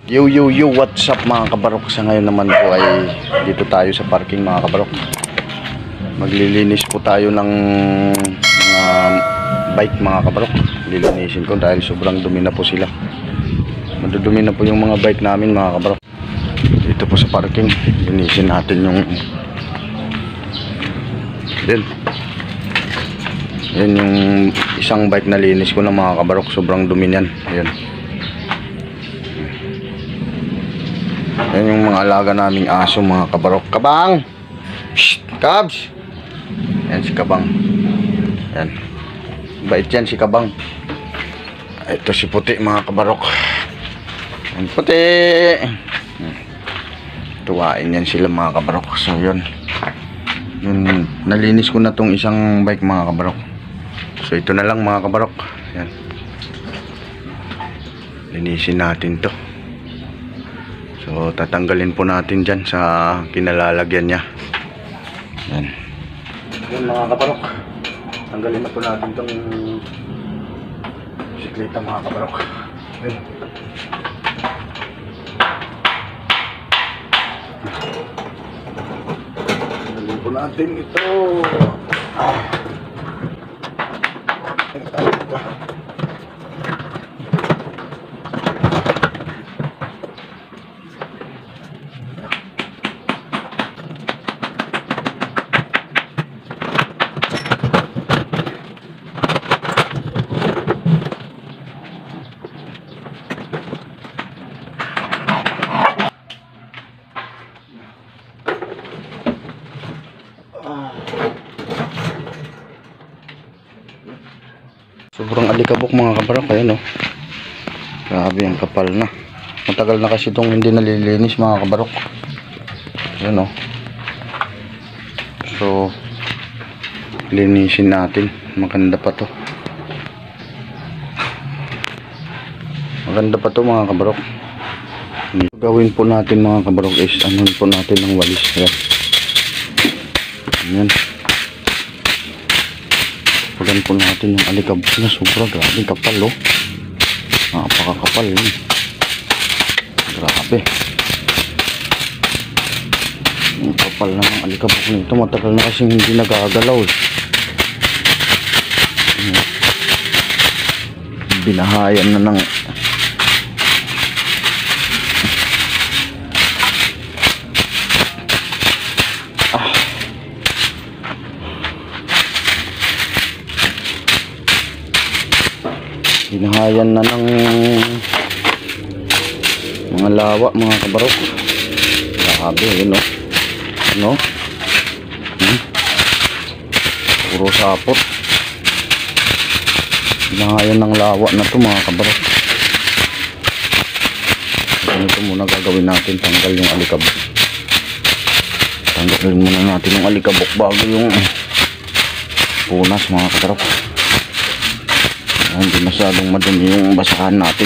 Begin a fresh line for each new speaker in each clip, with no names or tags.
Yo, what's up mga kabarok? Sa ngayon naman po ay dito tayo sa parking mga kabarok. Maglilinis po tayo ng mga bike mga kabarok. Lilinisin ko dahil sobrang dumi na po sila. Madudumi na po yung mga bike namin mga kabarok. Dito po sa parking, linisin natin yung yan yung isang bike na linis ko na mga kabarok. Sobrang dumi niyan. Ayan. Yan yung mga alaga naming aso mga kabarok. Kabang! Shh! Kabs! Yan si Kabang. Yan. Bait yan si Kabang. Ito si Puti mga kabarok. Yan Puti! Tuwain yan sila mga kabarok. So yun. Yun. Nalinis ko na tong isang bike mga kabarok. So ito na lang mga kabarok. Yan. Linisin natin to. So tatanggalin po natin dyan sa kinalalagyan nya. Yan. Yan mga kabarok. Tanggalin na po natin itong bisikleta mga kabarok. Yan. Tanggalin po natin ito. Sobrang alikabok mga kabarok. Ayan o. Grabe ang kapal na. Matagal na kasi itong hindi nalilinis mga kabarok. Ayan o. So linisin natin. Maganda pa to. Maganda pa to mga kabarok. Gawin po natin mga kabarok is anuhin po natin ng walis. Ayan. Ayan. Pagyan po natin yung alikabok na sobra. Grabe kapal oh. Napakakapal yun. Grabe. Yung kapal na ng alikabok nito. Matagal na kasi hindi nagagalaw eh. Binahayan na ng binahayan na ng mga lawa mga kabarok. Grabe yun o. Ano? Puro sapot. Binahayan ng lawa na to mga kabarok. Ito muna gagawin natin. Tanggal yung alikabok. Tanggalin muna natin yung alikabok bago yung punas mga kabarok. Hindi masyadong madumi yung basahan natin.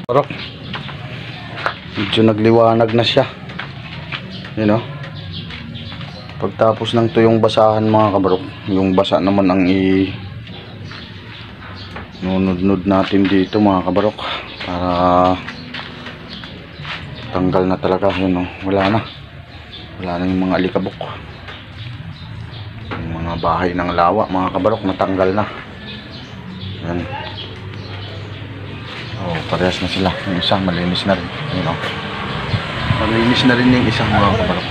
Barok. Medyo nagliwanag na siya. Yun o. Pagtapos ng tuyong basahan mga kabarok, yung basa naman ang nunod-nod natin dito mga kabarok para tanggal na talaga. Yun o. Wala na yung mga alikabok. Yung mga bahay ng lawa mga kabarok natanggal na. Yan. Oh, parehas na sila. Yung isa malinis na rin. Yun, oh. Malinis na rin yung isang mga kabarok.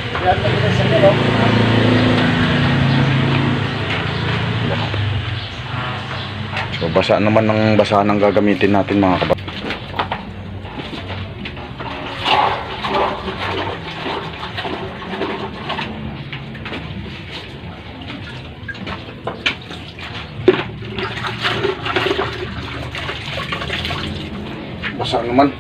So basa naman ng basa ng gagamitin natin mga kabarok. Basa naman.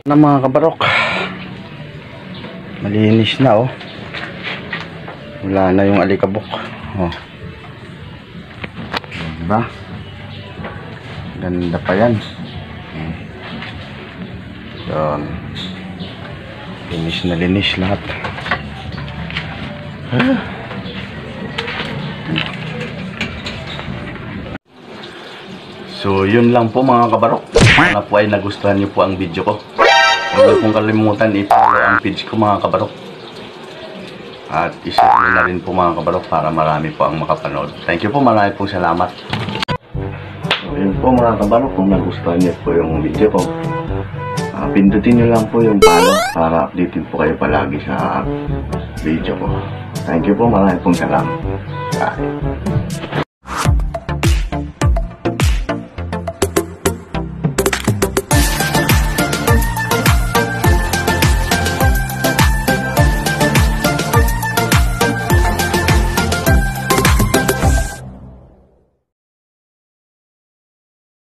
Na mga kabarok, malinis na oh. Wala na yung alikabok oh. Diba? Ganda pa yan. Yan. Linis na linis lahat. So yun lang po mga kabarok. Sana po ay nagustuhan niyo po ang video ko. Huwag niyo pong kalimutan i-follow ang page ko mga kabarok. At i-share niyo na rin po mga kabarok para marami po ang makapanood. Thank you po, marami pong salamat. So yun po mga kabarok, kung nagustuhan niyo po yung video ko, pindutin niyo lang po yung follow para updated po kayo palagi sa video ko. Thank you po, marami pong salamat. Bye.